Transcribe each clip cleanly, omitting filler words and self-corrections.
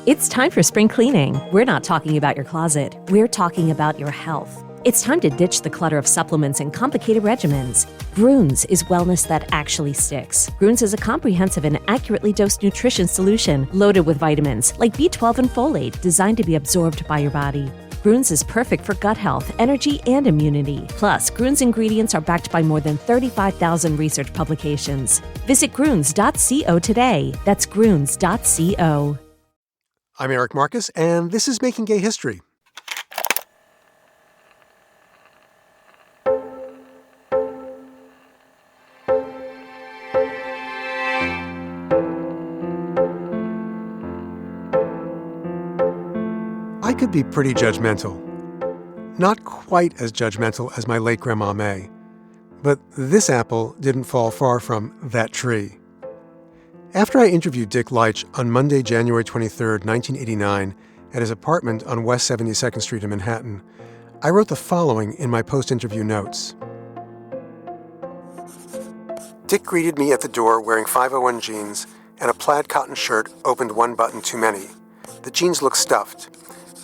It's time for spring cleaning. We're not talking about your closet. We're talking about your health. It's time to ditch the clutter of supplements and complicated regimens. Grüns is wellness that actually sticks. Grüns is a comprehensive and accurately dosed nutrition solution loaded with vitamins like B12 and folate designed to be absorbed by your body. Grüns is perfect for gut health, energy, and immunity. Plus, Grüns ingredients are backed by more than 35,000 research publications. Visit grüns.co today. That's grüns.co. I'm Eric Marcus, and this is Making Gay History. I could be pretty judgmental. Not quite as judgmental as my late Grandma May. But this apple didn't fall far from that tree. After I interviewed Dick Leitsch on Monday, January 23, 1989, at his apartment on West 72nd Street in Manhattan, I wrote the following in my post-interview notes. Dick greeted me at the door wearing 501 jeans and a plaid cotton shirt opened one button too many. The jeans looked stuffed.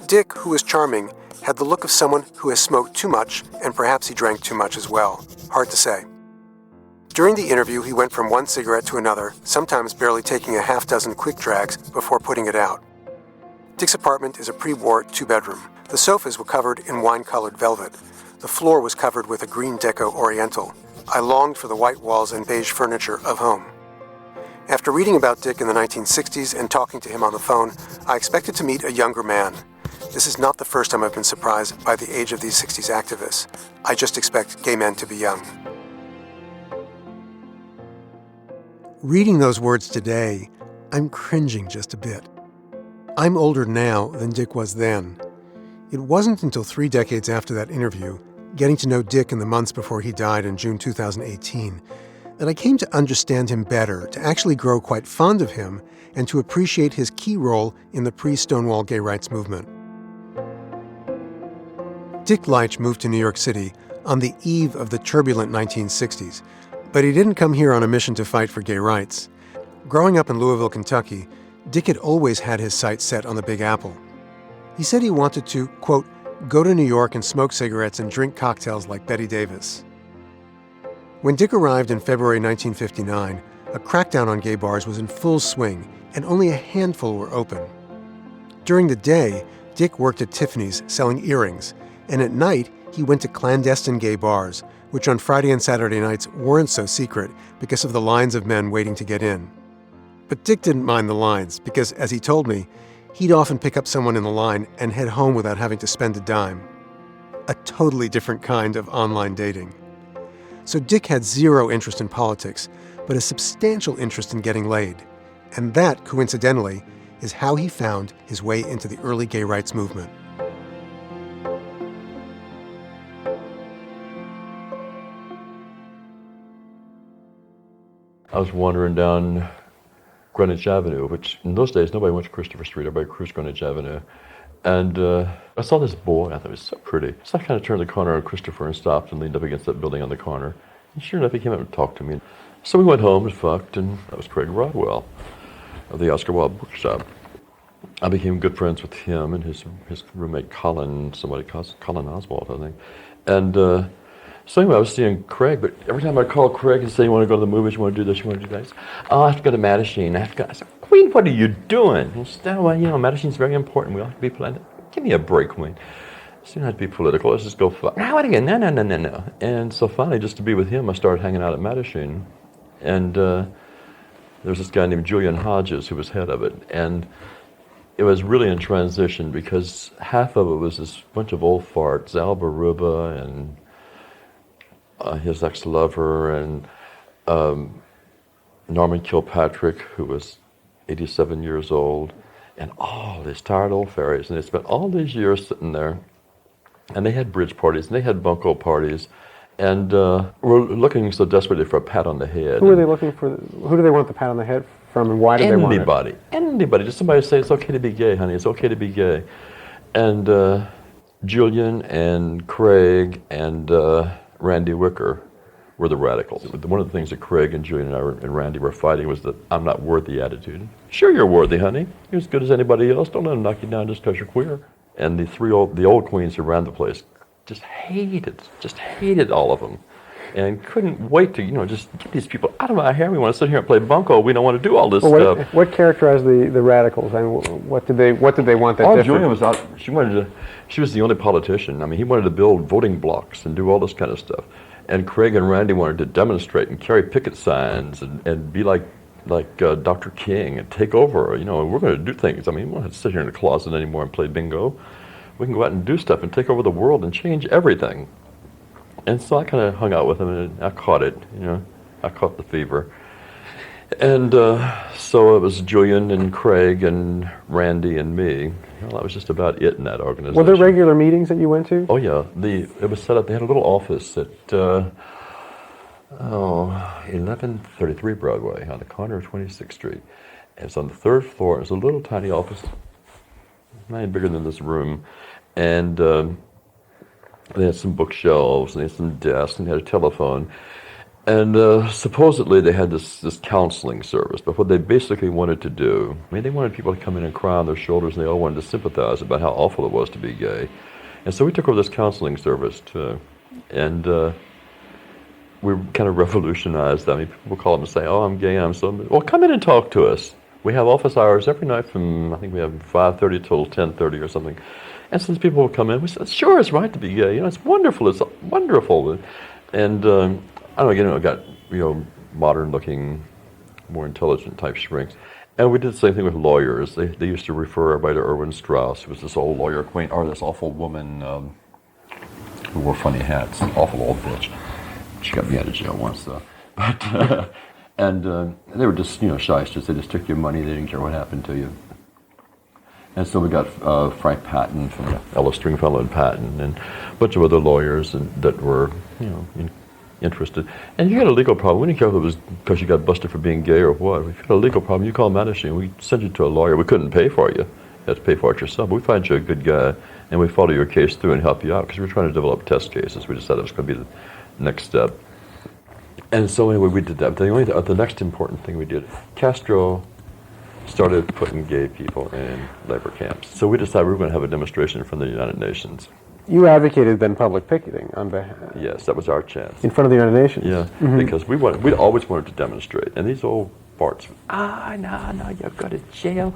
Dick, who was charming, had the look of someone who has smoked too much, and perhaps he drank too much as well. Hard to say. During the interview, he went from one cigarette to another, sometimes barely taking a half dozen quick drags before putting it out. Dick's apartment is a pre-war two-bedroom. The sofas were covered in wine-colored velvet. The floor was covered with a green deco oriental. I longed for the white walls and beige furniture of home. After reading about Dick in the 1960s and talking to him on the phone, I expected to meet a younger man. This is not the first time I've been surprised by the age of these 60s activists. I just expect gay men to be young. Reading those words today, I'm cringing just a bit. I'm older now than Dick was then. It wasn't until 3 decades after that interview, getting to know Dick in the months before he died in June 2018, that I came to understand him better, to actually grow quite fond of him, and to appreciate his key role in the pre-Stonewall gay rights movement. Dick Leitsch moved to New York City on the eve of the turbulent 1960s, but he didn't come here on a mission to fight for gay rights. Growing up in Louisville, Kentucky, Dick had always had his sights set on the Big Apple. He said he wanted to, quote, go to New York and smoke cigarettes and drink cocktails like Betty Davis. When Dick arrived in February 1959, a crackdown on gay bars was in full swing, and only a handful were open. During the day, Dick worked at Tiffany's selling earrings, and at night, he went to clandestine gay bars, which on Friday and Saturday nights weren't so secret because of the lines of men waiting to get in. But Dick didn't mind the lines because, as he told me, he'd often pick up someone in the line and head home without having to spend a dime. A totally different kind of online dating. So Dick had zero interest in politics, but a substantial interest in getting laid. And that, coincidentally, is how he found his way into the early gay rights movement. I was wandering down Greenwich Avenue, which in those days, nobody went to Christopher Street, everybody cruised Greenwich Avenue. And I saw this boy, I thought it was so pretty. So I kind of turned the corner on Christopher and stopped and leaned up against that building on the corner. And sure enough, he came up and talked to me. So we went home and fucked, and that was Craig Rodwell of the Oscar Wilde Bookshop. I became good friends with him and his roommate Colin, Colin Oswald, I think. And so anyway, I was seeing Craig, but every time I call Craig and say, you want to go to the movies, you want to do this, you want to do that, oh, I have to go to Mattachine. I said, Queen, what are you doing? He said, well, Mattachine's very important. We all have to be political. Give me a break, Queen. So you don't have to be political. Let's just go fuck. No, what again? No. And so finally, just to be with him, I started hanging out at Mattachine. And there was this guy named Julian Hodges who was head of it. And it was really in transition because half of it was this bunch of old farts, Al Baruba and his ex-lover, and Norman Kilpatrick, who was 87 years old, and all these tired old fairies. And they spent all these years sitting there, and they had bridge parties, and they had bunco parties, and were looking so desperately for a pat on the head. Who are they looking for? Who do they want the pat on the head from, and why do they want it? Anybody. Just somebody say, it's okay to be gay, honey, it's okay to be gay. And Julian and Craig and Randy Wicker were the radicals. One of the things that Craig and Julian and I and Randy were fighting was that I'm not worthy attitude. Sure, you're worthy, honey. You're as good as anybody else. Don't let them knock you down just because you're queer. And the old queens who ran the place just hated all of them. And couldn't wait to, just get these people out of my hair. We want to sit here and play bunco. We don't want to do all this stuff. What characterized the radicals? I mean, what did they want that different? Julian was out. She was the only politician. I mean, he wanted to build voting blocks and do all this kind of stuff. And Craig and Randy wanted to demonstrate and carry picket signs and be like Dr. King and take over. We're going to do things. I mean, we don't have to sit here in the closet anymore and play bingo. We can go out and do stuff and take over the world and change everything. And so I kind of hung out with him, and I caught it, I caught the fever. And so it was Julian and Craig and Randy and me. Well, that was just about it in that organization. Were there regular meetings that you went to? Oh, yeah. It was set up, they had a little office at 1133 Broadway on the corner of 26th Street. And it's on the third floor. It was a little tiny office, not even bigger than this room. And they had some bookshelves, and they had some desks, and they had a telephone. And supposedly they had this counseling service, but what they basically wanted to do, they wanted people to come in and cry on their shoulders, and they all wanted to sympathize about how awful it was to be gay. And so we took over this counseling service too, and we kind of revolutionized that. People would call up and say, "Oh, I'm gay, I'm so..." Well, come in and talk to us. We have office hours every night from, I think we have 5:30 till 10:30 or something. And since people would come in, we said, "Sure, it's right to be gay. It's wonderful. It's wonderful." And I don't know, got modern-looking, more intelligent type shrinks. And we did the same thing with lawyers. They used to refer everybody to Erwin Strauss, who was this old lawyer queen, or this awful woman who wore funny hats, awful old bitch. She got me out of jail once, though. But and they were just shysters. They just took your money. They didn't care what happened to you. And so we got Frank Patton from Ella Stringfellow and Patton, and a bunch of other lawyers that were interested. And you had a legal problem. We didn't care if it was because you got busted for being gay or what. If you had a legal problem, you call Madison. We send you to a lawyer. We couldn't pay for you. You had to pay for it yourself. But we find you a good guy, and we follow your case through and help you out, because we were trying to develop test cases. We decided it was going to be the next step. And so anyway, we did that. But the next important thing we did, Castro started putting gay people in labor camps. So we decided we were going to have a demonstration from the United Nations. You advocated then public picketing on behalf. Yes, that was our chance. In front of the United Nations. Yeah, because we always wanted to demonstrate. And these old farts, no, you'll go to jail.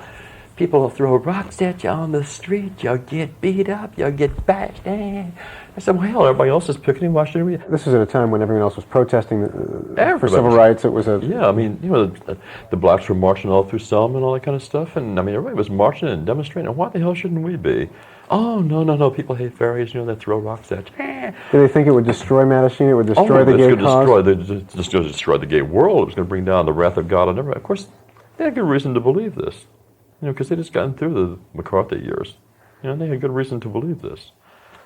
People will throw rocks at you on the street. You'll get beat up. You'll get bashed. I said, well, hell, everybody else is picketing. Why shouldn't we? This was at a time when everyone else was protesting for civil rights. It was a... Yeah, the blacks were marching all through Selma and all that kind of stuff. And, everybody was marching and demonstrating. And why the hell shouldn't we be? Oh, no, people hate fairies. They throw rocks at you. Did they think it would destroy Madison? It would destroy the gay cause? It was going to destroy the gay world. It was going to bring down the wrath of God on everybody. Of course, they had good reason to believe this. Because they just gotten through the McCarthy years. They had good reason to believe this.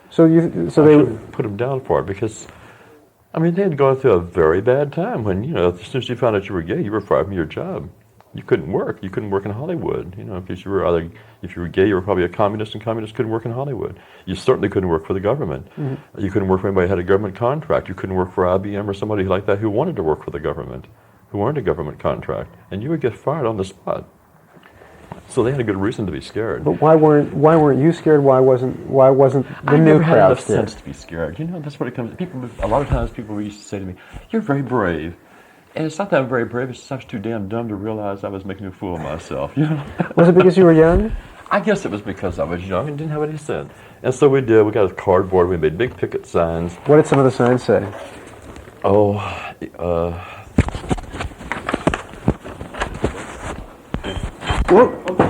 So they put them down for it, because, they had gone through a very bad time when, as soon as you found out you were gay, you were fired from your job. You couldn't work. You couldn't work in Hollywood. Because if you were gay, you were probably a communist, and communists couldn't work in Hollywood. You certainly couldn't work for the government. Mm-hmm. You couldn't work for anybody who had a government contract. You couldn't work for IBM or somebody like that who wanted to work for the government, who wanted a government contract, and you would get fired on the spot. So they had a good reason to be scared. But why weren't you scared? Why wasn't the new crowd scared? I never had enough sense to be scared. That's what it comes to. A lot of times people used to say to me, "You're very brave." And it's not that I'm very brave, it's just I was too damn dumb to realize I was making a fool of myself. Was it because you were young? I guess it was because I was young and didn't have any sense. And so we did. We got a cardboard, we made big picket signs. What did some of the signs say? Whoa.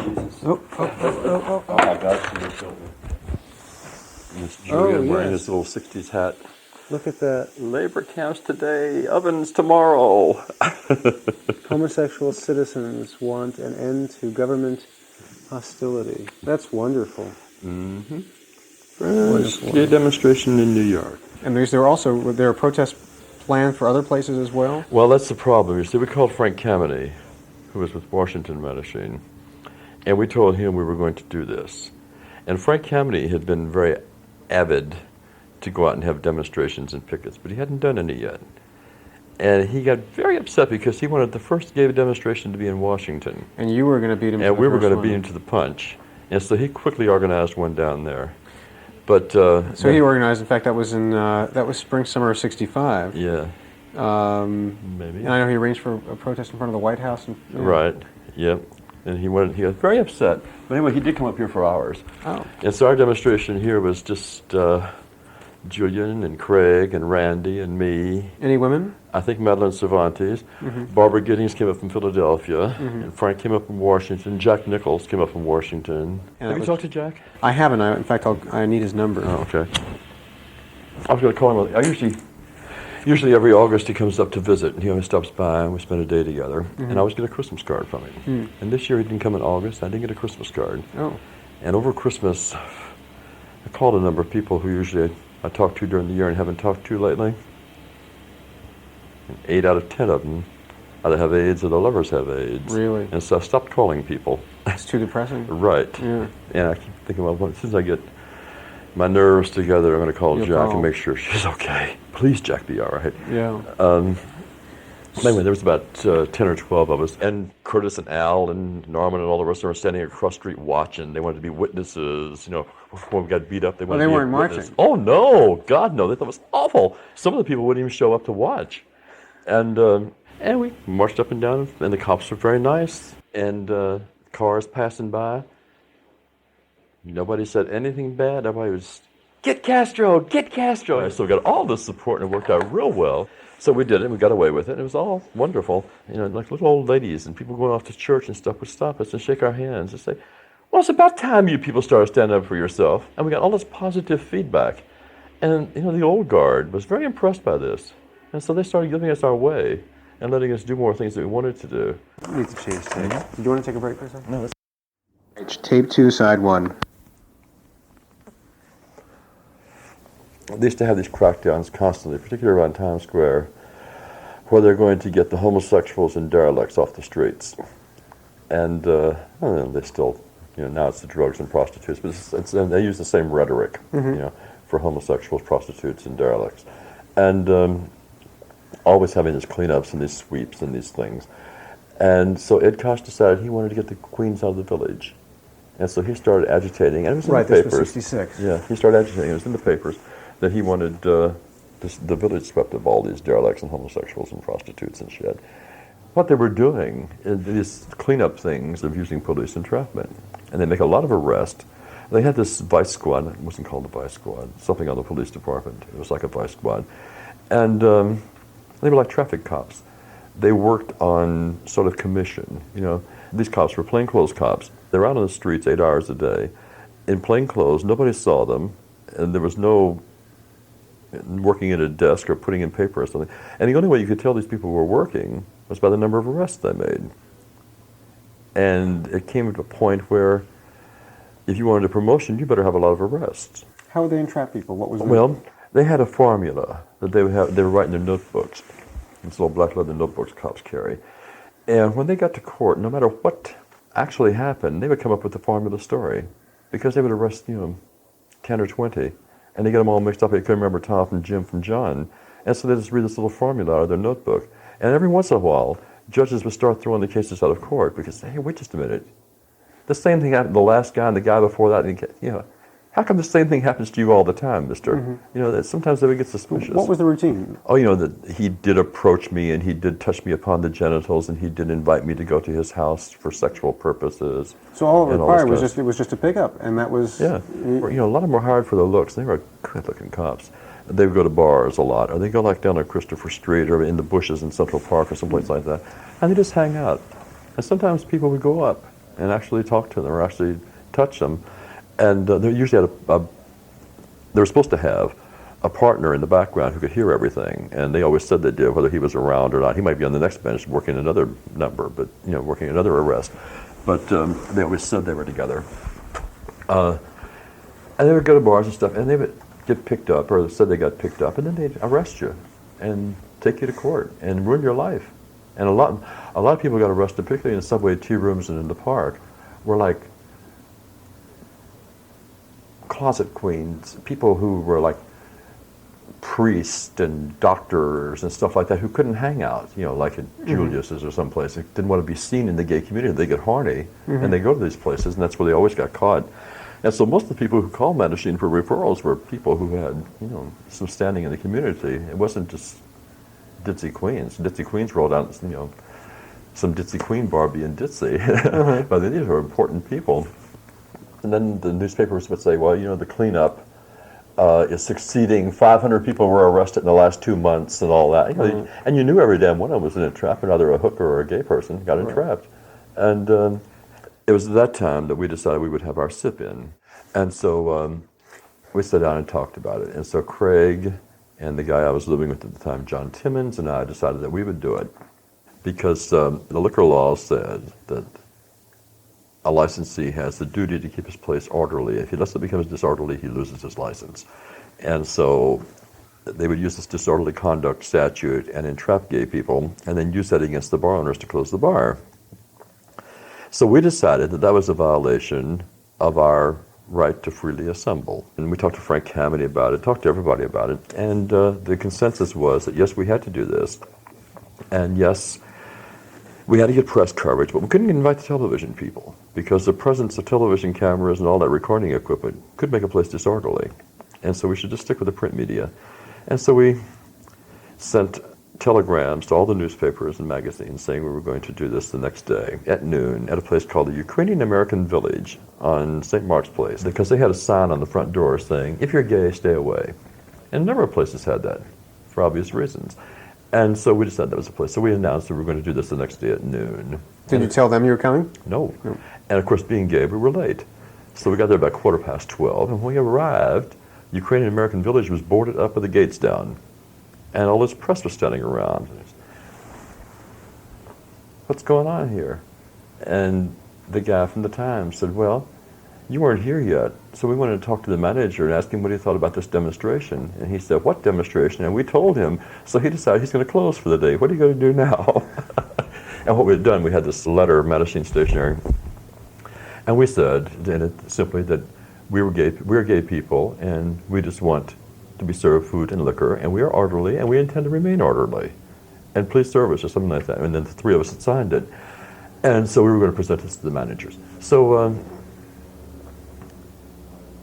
Jesus. Oh my gosh, you killed me. Miss Julian wearing his little 60s hat. Look at that. Labor camps today, ovens tomorrow. Homosexual citizens want an end to government hostility. That's wonderful. Mm-hmm. Wonderful. A demonstration in New York. And were there protests planned for other places as well? Well, that's the problem. You see, we called Frank Kameny, who was with Washington Medicine, and we told him we were going to do this. And Frank Kameny had been very avid to go out and have demonstrations and pickets, but he hadn't done any yet. And he got very upset because he wanted the first gay demonstration to be in Washington. And you were going to beat him to the And we were first going to one. beat him to the punch. And so he quickly organized one down there. But So he organized, in fact, that was spring, summer of '65. yeah, maybe. And I know he arranged for a protest in front of the White House. And, yeah. Right, yep. And he got very upset. But anyway, he did come up here for hours. Oh. And so our demonstration here was just Julian and Craig and Randy and me. Any women? I think Madeline Cervantes. Barbara Giddings came up from Philadelphia. And Frank came up from Washington. Jack Nichols came up from Washington. And Have you talked to Jack? I haven't. In fact, I need his number. Oh, okay. I was going to call him. Usually every August he comes up to visit, and he always stops by, and we spend a day together. And I always get a Christmas card from him. And this year he didn't come in August. I didn't get a Christmas card. Oh. And over Christmas, I called a number of people who usually I talk to during the year and haven't talked to lately. And 8 out of 10 of them either have AIDS or their lovers have AIDS. Really? And so I stopped calling people. It's too depressing. Right. Yeah. And I keep thinking, well, as soon as I get my nerves together, I'm going to call You'll Jack call. and make sure she's okay. Please, Jack, be all right. Yeah. Anyway, there was about 10 or 12 of us, and Curtis and Al and Norman and all the rest of them were standing across the street watching. They wanted to be witnesses. You know, before we got beat up, they wanted they to be weren't witnesses. marching. Oh, no. God, no. They thought it was awful. Some of the people wouldn't even show up to watch. And we marched up and down, and the cops were very nice, and cars passing by. Nobody said anything bad. Everybody was, get Castro, get Castro. And so we got all the support, and it worked out real well. So we did it, and we got away with it, and it was all wonderful. You know, like little old ladies and people going off to church and stuff would stop us and shake our hands and say, well, it's about time you people started standing up for yourself. And we got all this positive feedback. And, you know, the old guard was very impressed by this. And so they started giving us our way and letting us do more things that we wanted to do. We need to change tape. Do you want to take a break for a second? No, Tape 2, side 1. They used to have these crackdowns constantly, particularly around Times Square, where they're going to get the homosexuals and derelicts off the streets. And they still, you know, now it's the drugs and prostitutes, but and they use the same rhetoric, you know, for homosexuals, prostitutes, and derelicts. And always having these cleanups and these sweeps and these things. And so Ed Koch decided he wanted to get the Queens out of the village. And so he started agitating, and it was in the papers. This was 66. Yeah, he started agitating, it was in the papers, that he wanted the village swept of all these derelicts and homosexuals and prostitutes and shit. What they were doing is these cleanup things of using police entrapment. And they make a lot of arrests. They had this vice squad, it wasn't called the vice squad, something on the police department. It was like a vice squad. And they were like traffic cops. They worked on sort of commission, you know. These cops were plainclothes cops. They were out on the streets 8 hours a day. In plain clothes, nobody saw them, and there was no working at a desk or putting in paper or something. And the only way you could tell these people were working was by the number of arrests they made. And it came to a point where if you wanted a promotion, you better have a lot of arrests. How would they entrap people? What was the... Well, they had a formula that they were writing in their notebooks. These little black leather notebooks cops carry. And when they got to court, no matter what actually happened, they would come up with the formula story. Because they would arrest, you know, 10 or 20. And they get them all mixed up. They couldn't remember Tom from Jim from John. And so they just read this little formula out of their notebook. And every once in a while, judges would start throwing the cases out of court because, hey, wait just a minute. The same thing happened to the last guy and the guy before that. And you know, how come the same thing happens to you all the time, mister? You know, that sometimes they would get suspicious. What was the routine? Oh, you know, that he did approach me and he did touch me upon the genitals and he did invite me to go to his house for sexual purposes. So all it and required this was stuff. it was just a pickup, and that was... Yeah. You know, a lot of them were hired for their looks. They were good-looking cops. They would go to bars a lot, or they go like down on Christopher Street or in the bushes in Central Park or someplace like that, and they just hang out. And sometimes people would go up and actually talk to them or actually touch them. And they usually had they were supposed to have a partner in the background who could hear everything, and they always said they did, whether he was around or not. He might be on the next bench working another number, but, you know, working another arrest. But they always said they were together. And they would go to bars and stuff, and they would get picked up, or said they got picked up, and then they'd arrest you and take you to court and ruin your life. And a lot of people got arrested, particularly in the subway tea rooms and in the park, were like closet queens, people who were like priests and doctors and stuff like that who couldn't hang out, like at Julius's or someplace. They didn't want to be seen in the gay community. They get horny, and they go to these places, and that's where they always got caught. And so most of the people who called Mattachine for referrals were people who had, some standing in the community. It wasn't just ditzy queens. Ditzy queens rolled out, some ditzy queen Barbie and ditzy. But these were important people. And then the newspapers would say, well, the cleanup is succeeding. 500 people were arrested in the last 2 months and all that. And you knew every damn one of them was an entrapment, either a hooker or a gay person got entrapped. And it was at that time that we decided we would have our sip-in. And so we sat down and talked about it. And so Craig and the guy I was living with at the time, John Timmons, and I decided that we would do it because the liquor law said that a licensee has the duty to keep his place orderly. If he lets it become disorderly, he loses his license. And so they would use this disorderly conduct statute and entrap gay people and then use that against the bar owners to close the bar. So we decided that that was a violation of our right to freely assemble. And we talked to Frank Camedy about it, talked to everybody about it, and the consensus was that yes, we had to do this, and yes, we had to get press coverage, but we couldn't invite the television people because the presence of television cameras and all that recording equipment could make a place disorderly. And so we should just stick with the print media. And so we sent telegrams to all the newspapers and magazines saying we were going to do this the next day at noon at a place called the Ukrainian American Village on St. Mark's Place, because they had a sign on the front door saying, if you're gay, stay away. And a number of places had that for obvious reasons. And so we decided that was the place. So we announced that we were going to do this the next day at noon. Did you tell them you were coming? No. And of course, being gay, we were late. So we got there about 12:15, and when we arrived, Ukrainian American Village was boarded up with the gates down. And all this press was standing around. What's going on here? And the guy from the Times said, well, you weren't here yet, so we wanted to talk to the manager and ask him what he thought about this demonstration. And he said, what demonstration? And we told him. So he decided he's going to close for the day. What are you going to do now? And what we had done, we had this letter, Mattachine Stationery, and we said in it simply that we're gay people, and we just want to be served food and liquor, and we are orderly, and we intend to remain orderly. And please serve us, or something like that. And then the three of us had signed it. And so we were going to present this to the managers. So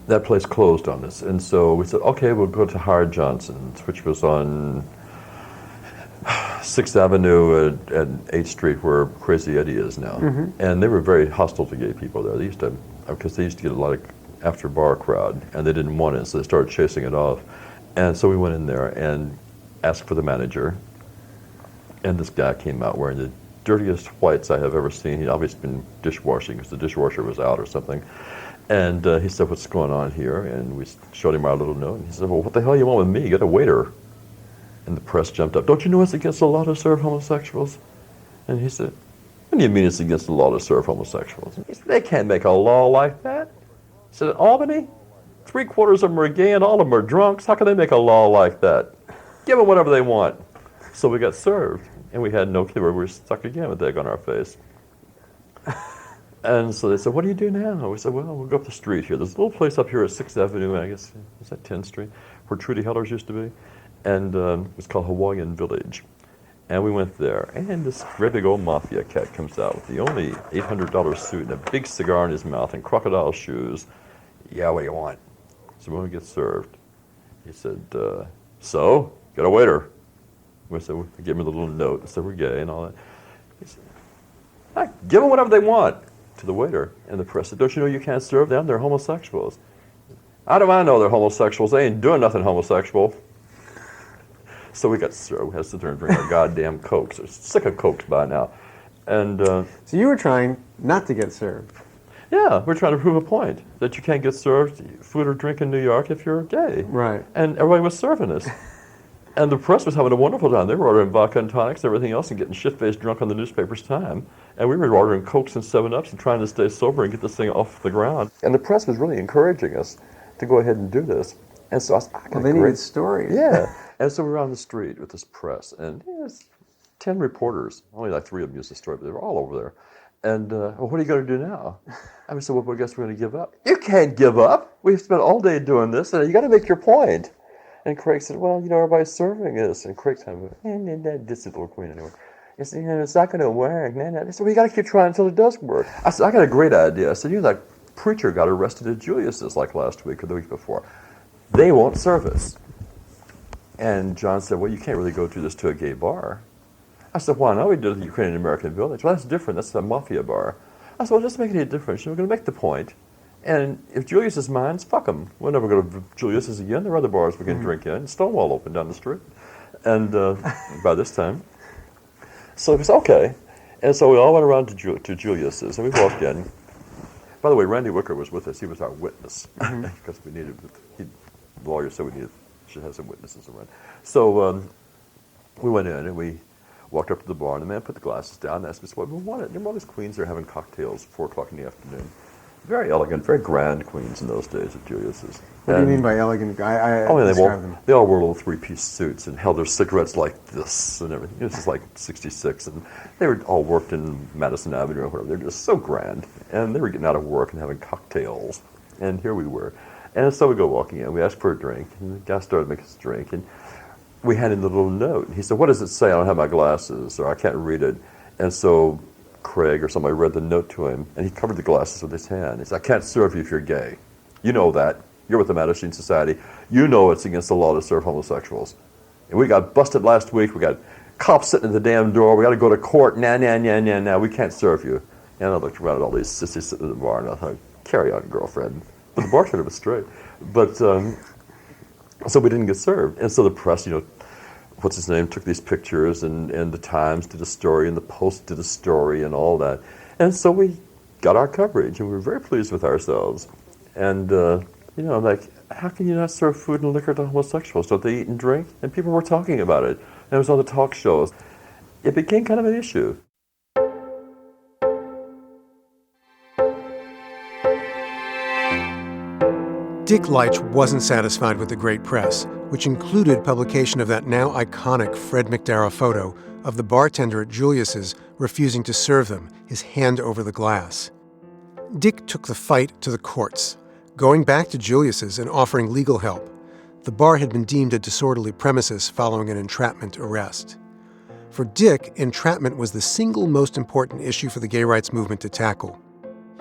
that place closed on us. And so we said, okay, we'll go to Howard Johnson's, which was on 6th Avenue at 8th Street, where Crazy Eddie is now. And they were very hostile to gay people there. They used to, because they used to get a lot of after-bar crowd, and they didn't want it, so they started chasing it off. And so we went in there and asked for the manager, and this guy came out wearing the dirtiest whites I have ever seen. He'd obviously been dishwashing because the dishwasher was out or something. And he said, what's going on here? And we showed him our little note, and he said, well, what the hell you want with me? Get a waiter. And the press jumped up. Don't you know it's against the law to serve homosexuals? And he said, what do you mean it's against the law to serve homosexuals? He said, they can't make a law like that. He said, Albany, 3/4 of them are gay and all of them are drunks. How can they make a law like that? Give them whatever they want. So we got served, and we had no clue. We were stuck again with egg on our face. And so they said, what do you do now? We said, well, we'll go up the street here. There's a little place up here at 6th Avenue, I guess, is that 10th Street, where Trudy Heller's used to be. And it's called Hawaiian Village. And we went there, and this great big old mafia cat comes out with the only $800 suit and a big cigar in his mouth and crocodile shoes. Yeah, what do you want? So when we get served, he said, so, get a waiter. We said, we gave him a little note and said we're gay and all that. He said, give them whatever they want to the waiter. And the press said, don't you know you can't serve them? They're homosexuals. How do I know they're homosexuals? They ain't doing nothing homosexual. So we got served. We had to sit there and drink our goddamn Cokes. We're sick of Cokes by now. And so you were trying not to get served. Yeah, we're trying to prove a point that you can't get served food or drink in New York if you're gay. Right. And everybody was serving us. And the press was having a wonderful time. They were ordering vodka and tonics and everything else and getting shit-faced drunk on the newspaper's time. And we were ordering Cokes and 7-Ups and trying to stay sober and get this thing off the ground. And the press was really encouraging us to go ahead and do this. And so I was well, they needed stories. Yeah. And so we were on the street with this press, and there's 10 reporters. Only like 3 of them used the story, but they were all over there. And, well, what are you going to do now? I said, well, I guess we're going to give up. You can't give up. We've spent all day doing this, and you got to make your point. And Craig said, well, everybody's serving this. And Craig's kind of, this is little queen anyway. He said, it's not going to work. Nah. They said, well, you got to keep trying until it does work. I said, I got a great idea. I said, that preacher got arrested at Julius's like last week or the week before. They won't serve us. And John said, well, you can't really go do this to a gay bar. I said, why not? We did it at the Ukrainian American Village. Well, that's different. That's a mafia bar. I said, well, just make any difference. We're going to make the point. And if Julius is mine, fuck them. We'll never go to Julius's again. There are other bars we can drink in. Stonewall open down the street. And by this time. So he said, okay. And so we all went around to Julius's, and we walked in. By the way, Randy Wicker was with us. He was our witness because we needed. The lawyer said we should have some witnesses around. So we went in and we walked up to the bar, and the man put the glasses down and asked us what we wanted. And all these queens are having cocktails 4 o'clock in the afternoon. Very elegant, very grand queens in those days at Julius's. What do you mean by elegant? They all wore little 3-piece suits and held their cigarettes like this and everything. This is like 66, and they were all worked in Madison Avenue or whatever. They're just so grand. And they were getting out of work and having cocktails. And here we were. And so we go walking in. We asked for a drink, and the guy started making us a drink. And we handed him the little note. He said, what does it say? I don't have my glasses, or I can't read it. And so Craig or somebody read the note to him, and he covered the glasses with his hand. He said, I can't serve you if you're gay. You know that. You're with the Mattachine Society. You know it's against the law to serve homosexuals. And we got busted last week. We got cops sitting at the damn door. We got to go to court. Nah. We can't serve you. And I looked around at all these sissies sitting in the bar, and I thought, carry on, girlfriend. But the bartender was straight. But so we didn't get served. And so the press, what's his name, took these pictures, and the Times did a story, and the Post did a story, and all that. And so we got our coverage, and we were very pleased with ourselves. And, how can you not serve food and liquor to homosexuals? Don't they eat and drink? And people were talking about it. And it was on the talk shows. It became kind of an issue. Dick Leitsch wasn't satisfied with the great press, which included publication of that now iconic Fred McDarrah photo of the bartender at Julius's refusing to serve them, his hand over the glass. Dick took the fight to the courts, going back to Julius's and offering legal help. The bar had been deemed a disorderly premises following an entrapment arrest. For Dick, entrapment was the single most important issue for the gay rights movement to tackle.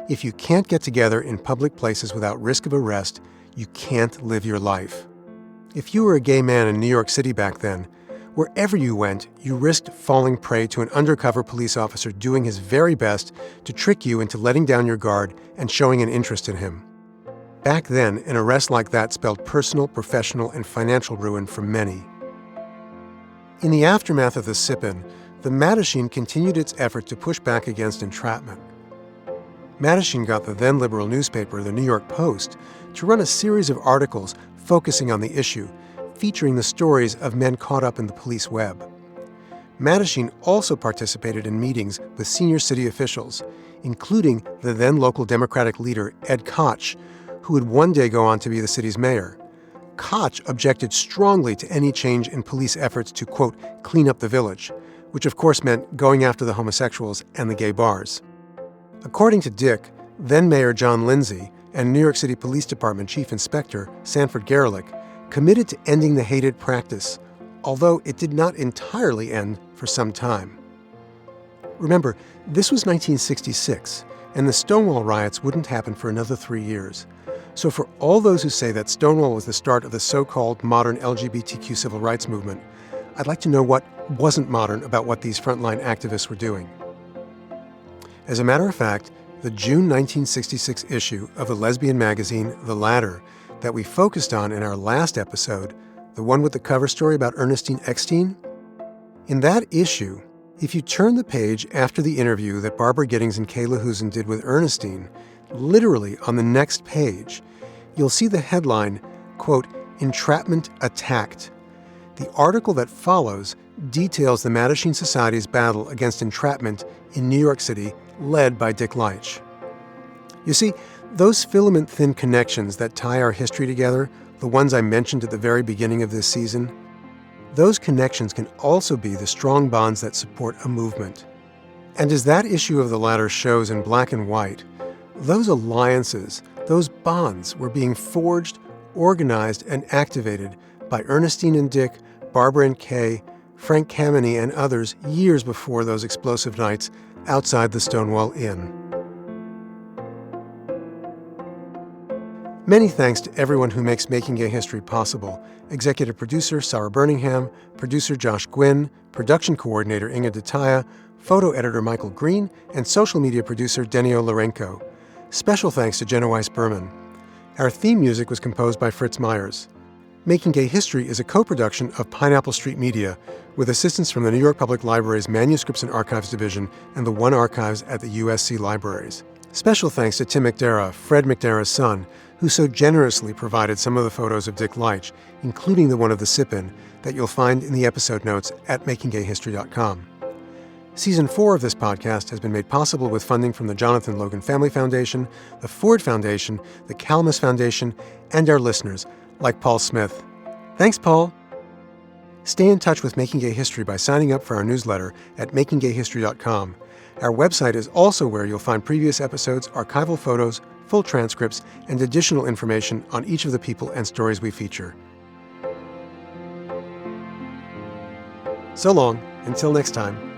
If you can't get together in public places without risk of arrest, you can't live your life. If you were a gay man in New York City back then, wherever you went, you risked falling prey to an undercover police officer doing his very best to trick you into letting down your guard and showing an interest in him. Back then, an arrest like that spelled personal, professional, and financial ruin for many. In the aftermath of the sip-in, the Mattachine continued its effort to push back against entrapment. Mattachine got the then liberal newspaper, the New York Post, to run a series of articles focusing on the issue, featuring the stories of men caught up in the police web. Mattachine also participated in meetings with senior city officials, including the then local Democratic leader Ed Koch, who would one day go on to be the city's mayor. Koch objected strongly to any change in police efforts to, quote, clean up the village, which of course meant going after the homosexuals and the gay bars. According to Dick, then Mayor John Lindsay and New York City Police Department Chief Inspector Sanford Garelick committed to ending the hated practice, although it did not entirely end for some time. Remember, this was 1966, and the Stonewall riots wouldn't happen for another 3 years. So for all those who say that Stonewall was the start of the so-called modern LGBTQ civil rights movement, I'd like to know what wasn't modern about what these frontline activists were doing. As a matter of fact, the June 1966 issue of the lesbian magazine The Ladder that we focused on in our last episode, the one with the cover story about Ernestine Eckstein, in that issue, if you turn the page after the interview that Barbara Giddings and Kayla Husen did with Ernestine, literally on the next page, you'll see the headline, quote, Entrapment Attacked. The article that follows details the Mattachine Society's battle against entrapment in New York City, led by Dick Leitsch. You see, those filament-thin connections that tie our history together, the ones I mentioned at the very beginning of this season, those connections can also be the strong bonds that support a movement. And as that issue of The Ladder shows in black and white, those alliances, those bonds were being forged, organized, and activated by Ernestine and Dick, Barbara and Kay, Frank Kameny, and others years before those explosive nights outside the Stonewall Inn. Many thanks to everyone who makes Making Gay History possible. Executive producer Sarah Birmingham, producer Josh Gwynn, production coordinator Inga Detaya, photo editor Michael Green, and social media producer Denio Lorenko. Special thanks to Jenna Weiss-Berman. Our theme music was composed by Fritz Myers. Making Gay History is a co-production of Pineapple Street Media, with assistance from the New York Public Library's Manuscripts and Archives Division and the One Archives at the USC Libraries. Special thanks to Tim McDarrah, Fred McDarrah's son, who so generously provided some of the photos of Dick Leitsch, including the one of the sip-in, that you'll find in the episode notes at makinggayhistory.com. Season 4 of this podcast has been made possible with funding from the Jonathan Logan Family Foundation, the Ford Foundation, the Calamus Foundation, and our listeners, like Paul Smith. Thanks, Paul! Stay in touch with Making Gay History by signing up for our newsletter at makinggayhistory.com. Our website is also where you'll find previous episodes, archival photos, full transcripts, and additional information on each of the people and stories we feature. So long, until next time.